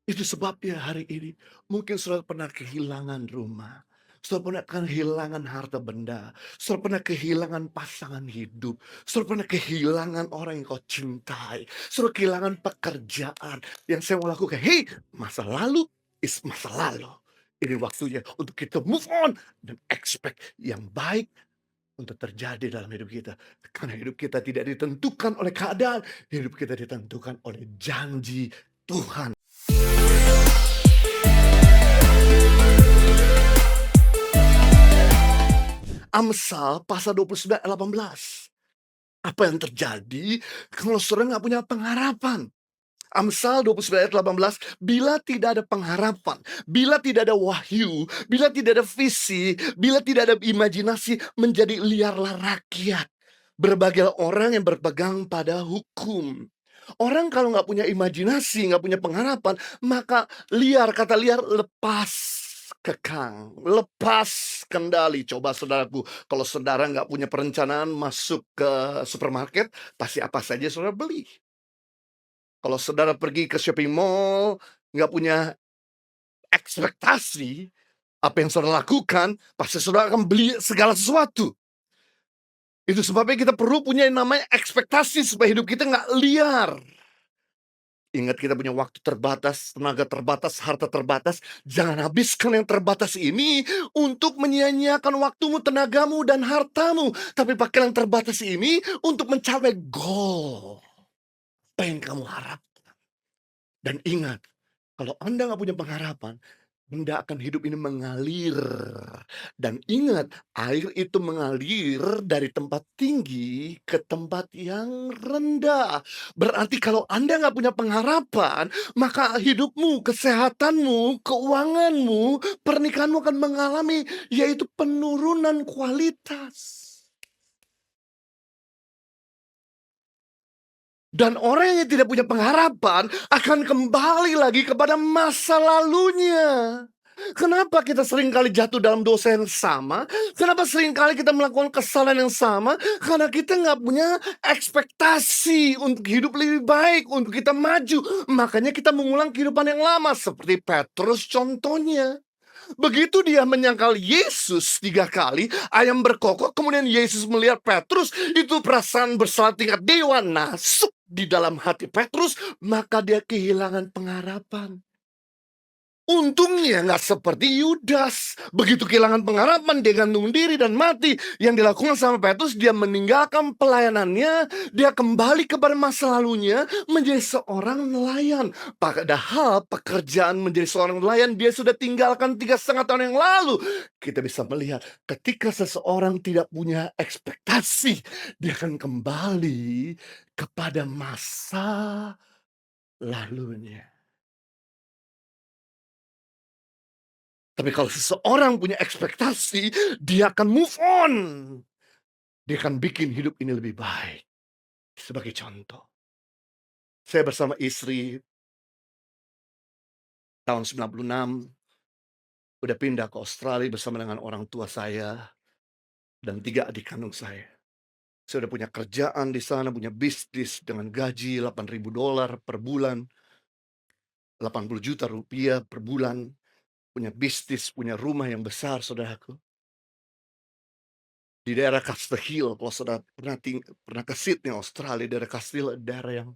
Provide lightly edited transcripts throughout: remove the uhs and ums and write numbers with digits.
Itu sebabnya hari ini mungkin saudara pernah kehilangan rumah, saudara pernah kehilangan harta benda, saudara pernah kehilangan pasangan hidup, saudara pernah kehilangan orang yang kau cintai, saudara kehilangan pekerjaan. Yang saya mau lakukan, hei, masa lalu is masa lalu. Ini waktunya untuk kita move on dan expect yang baik untuk terjadi dalam hidup kita. Karena hidup kita tidak ditentukan oleh keadaan, hidup kita ditentukan oleh janji Tuhan. Amsal pasal 29 ayat 18. Apa yang terjadi kalau saudara nggak punya pengharapan? Amsal 29 ayat 18, bila tidak ada pengharapan, bila tidak ada wahyu, bila tidak ada visi, bila tidak ada imajinasi, menjadi liarlah rakyat. Berbagai orang yang berpegang pada hukum. Orang kalau nggak punya imajinasi, nggak punya pengharapan, maka liar, kata liar, lepas kekang, lepas kendali. Coba saudaraku, kalau saudara nggak punya perencanaan masuk ke supermarket, pasti apa saja saudara beli. Kalau saudara pergi ke shopping mall, nggak punya ekspektasi, apa yang saudara lakukan, pasti saudara akan beli segala sesuatu. Itu sebabnya kita perlu punya yang namanya ekspektasi supaya hidup kita nggak liar. Ingat kita punya waktu terbatas, tenaga terbatas, harta terbatas. Jangan habiskan yang terbatas ini untuk menyia-nyiakan waktumu, tenagamu, dan hartamu. Tapi pakai yang terbatas ini untuk mencapai goal. Apa yang kamu harap? Dan ingat, kalau Anda nggak punya pengharapan, Anda akan hidup ini mengalir. Dan ingat, air itu mengalir dari tempat tinggi ke tempat yang rendah. Berarti kalau Anda nggak punya pengharapan, maka hidupmu, kesehatanmu, keuanganmu, pernikahanmu akan mengalami yaitu penurunan kualitas. Dan orang yang tidak punya pengharapan akan kembali lagi kepada masa lalunya. Kenapa kita seringkali jatuh dalam dosa yang sama? Kenapa seringkali kita melakukan kesalahan yang sama? Karena kita nggak punya ekspektasi untuk hidup lebih baik, untuk kita maju. Makanya kita mengulang kehidupan yang lama. Seperti Petrus contohnya. Begitu dia menyangkal Yesus 3 kali, ayam berkokok, kemudian Yesus melihat Petrus, itu perasaan bersalah tingkat dewa masuk di dalam hati Petrus, maka dia kehilangan pengharapan. Untungnya nggak seperti Yudas. Begitu kehilangan pengharapan, dia gantung diri dan mati. Yang dilakukan sama Petrus, dia meninggalkan pelayanannya, dia kembali kepada masa lalunya, menjadi seorang nelayan. Padahal pekerjaan menjadi seorang nelayan, dia sudah tinggalkan 3,5 tahun yang lalu. Kita bisa melihat, ketika seseorang tidak punya ekspektasi, dia akan kembali kepada masa lalunya. Tapi kalau seseorang punya ekspektasi, dia akan move on. Dia akan bikin hidup ini lebih baik. Sebagai contoh, saya bersama istri tahun 96 udah pindah ke Australia bersama dengan orang tua saya dan 3 adik kandung saya. Saya udah punya kerjaan di sana, punya bisnis dengan gaji $8.000 per bulan, 80 juta rupiah per bulan, punya bisnis, punya rumah yang besar, saudaraku. Di daerah Castle Hill, kalau saudara pernah ke Sydney, Australia, daerah Castle Hill daerah yang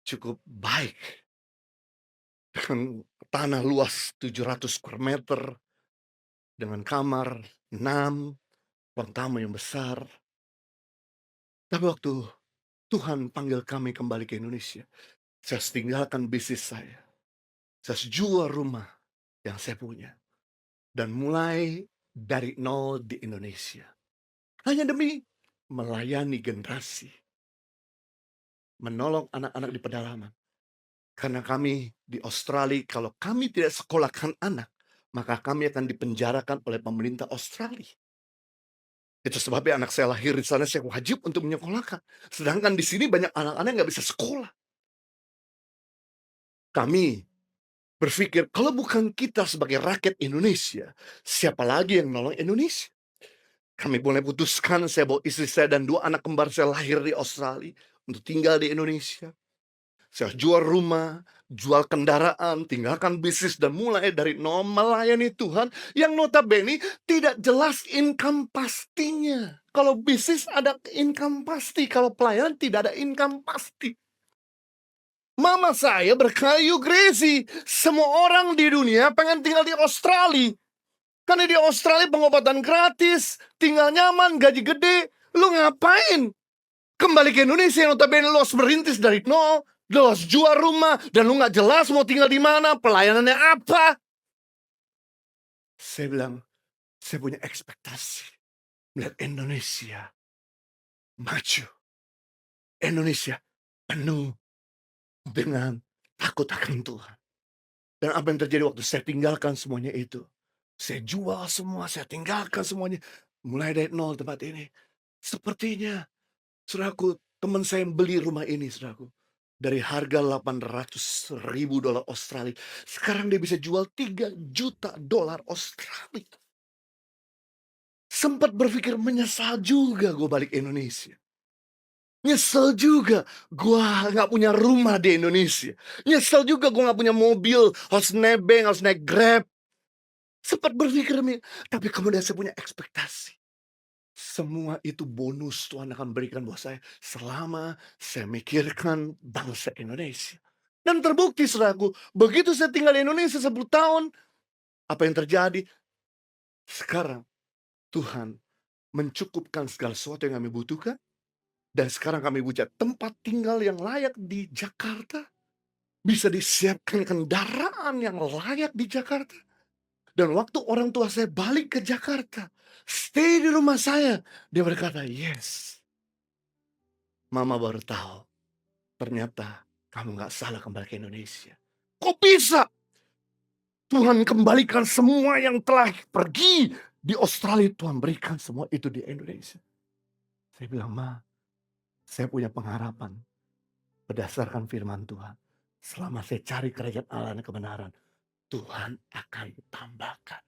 cukup baik, dengan tanah luas 700 square meter, dengan kamar 6, ruang tamu yang besar. Tapi waktu Tuhan panggil kami kembali ke Indonesia, saya tinggalkan bisnis saya jual rumah yang saya punya, dan mulai dari nol di Indonesia. Hanya demi melayani generasi, menolong anak-anak di pedalaman. Karena kami di Australia, kalau kami tidak sekolahkan anak, maka kami akan dipenjarakan oleh pemerintah Australia. Itu sebabnya anak saya lahir di sana, saya wajib untuk menyekolahkan. Sedangkan di sini banyak anak-anak yang nggak bisa sekolah. Kami berpikir, kalau bukan kita sebagai rakyat Indonesia, siapa lagi yang nolong Indonesia? Kami boleh putuskan, saya bawa istri saya dan 2 anak kembar saya lahir di Australia untuk tinggal di Indonesia. Saya jual rumah, jual kendaraan, tinggalkan bisnis dan mulai dari nol melayani Tuhan yang notabene tidak jelas income pastinya. Kalau bisnis ada income pasti, kalau pelayanan tidak ada income pasti. Mama saya berkayu Gracie. Semua orang di dunia pengen tinggal di Australia. Karena di Australia pengobatan gratis, tinggal nyaman, gaji gede. Lu ngapain? Kembali ke Indonesia yang notabene lu harus merintis dari nol. Lu harus jual rumah, dan lu gak jelas mau tinggal di mana, pelayanannya apa. Saya bilang, saya punya ekspektasi melihat Indonesia maju. Indonesia penuh dengan takut akan Tuhan. Dan apa yang terjadi waktu saya tinggalkan semuanya itu? Saya jual semua, saya tinggalkan semuanya. Mulai dari nol tempat ini. Sepertinya, saudaraku, teman saya yang beli rumah ini, saudaraku. Dari harga $800.000 Australia. Sekarang dia bisa jual $3 juta Australia. Sempat berpikir menyesal juga gue balik Indonesia. Nyesel juga gue gak punya rumah di Indonesia. Nyesel juga gue gak punya mobil. Harus nebeng, harus naik Grab. Sempat berpikir, tapi kemudian saya punya ekspektasi. Semua itu bonus Tuhan akan berikan buat saya selama saya mikirkan bangsa Indonesia. Dan terbukti, saudaraku, begitu saya tinggal di Indonesia 10 tahun, apa yang terjadi? Sekarang Tuhan mencukupkan segala sesuatu yang kami butuhkan. Dan sekarang kami punya tempat tinggal yang layak di Jakarta. Bisa disiapkan kendaraan yang layak di Jakarta. Dan waktu orang tua saya balik ke Jakarta, stay di rumah saya, dia berkata, yes. Mama baru tahu, ternyata kamu gak salah kembali ke Indonesia. Kok bisa? Tuhan kembalikan semua yang telah pergi di Australia, Tuhan berikan semua itu di Indonesia. Saya bilang, Ma, saya punya pengharapan berdasarkan firman Tuhan. Selama saya cari kerajaan Allah dan kebenaran, Tuhan akan tambahkan.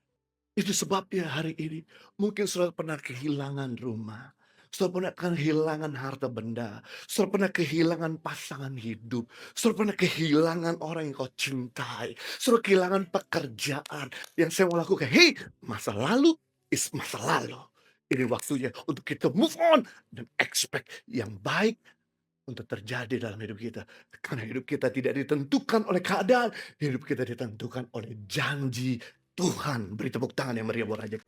Itu sebabnya hari ini mungkin saudara pernah kehilangan rumah. Saudara pernah kehilangan harta benda. Saudara pernah kehilangan pasangan hidup. Saudara pernah kehilangan orang yang kau cintai. Saudara kehilangan pekerjaan. Yang saya mau lakukan, hey, masa lalu is masa lalu. Ini waktunya untuk kita move on dan expect yang baik untuk terjadi dalam hidup kita. Karena hidup kita tidak ditentukan oleh keadaan. Hidup kita ditentukan oleh janji Tuhan. Beri tepuk tangan yang meriah buat Raja.